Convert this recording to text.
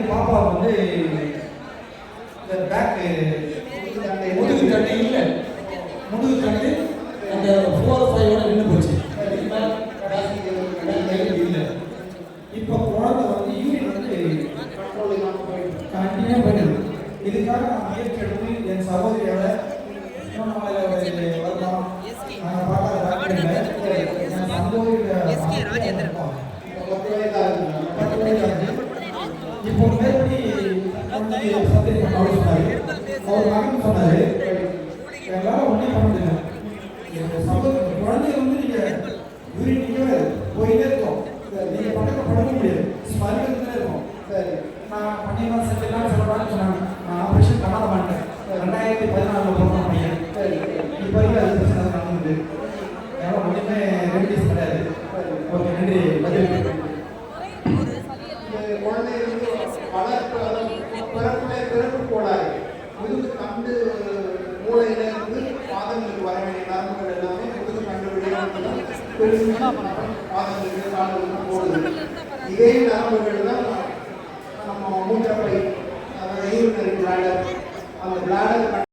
பாப்பா வந்து இந்த பேக் முதுகு தண்டு இல்லை, முதுகு தண்டு அந்த 4-5 நின்று போச்சு. இல்லை இப்போ குழந்தை வந்து யூரின் வந்து கண்டினியூ பண்ணுது. இதுக்காக நான் முயற்சி எடுத்து என் சகோதரியோட வரலாம் நாங்கள் பார்க்காத என் சகோதரியோட இப்போ மேற்படி அவர் மகன் சொன்னாரு, எங்களால் ஒன்றே பண்ண முடியல. எங்கள் சகோதரி குழந்தைய வந்து நீங்கள் யூரின் நீங்கள் போயிட்டே இருக்கோம், நீங்கள் பக்கத்தில் படுக்க முடியாது, மருந்துதான் இருக்கும். சரி நான் பண்ணிடலாம் செஞ்சிடலாம் சொல்லலாம்னு சொன்னாங்க. நான் ஆப்ரேஷன் பண்ணாத மாட்டேன். 2014 பிறந்த பையன். சரி இப்போ வரைக்கும் அது பிரச்சனை நடந்துது. எவ்வளோ ஒன்றுமே ரெமிடிஸ் கிடையாது. ஓகே நன்றி. பதில் பிறப்பு கோளாறு முதுகு கண்டு மூளையிலிருந்து பாதங்களுக்கு வர வேண்டிய நரம்புகள் எல்லாமே முதுகு கண்டு வெளியே பாதங்களுக்கு கால்களுக்கு போடுது. இதே நரம்புகள் தான் நம்ம மூச்சப்பை, அதாவது பிளாடர், அந்த பிளாடர்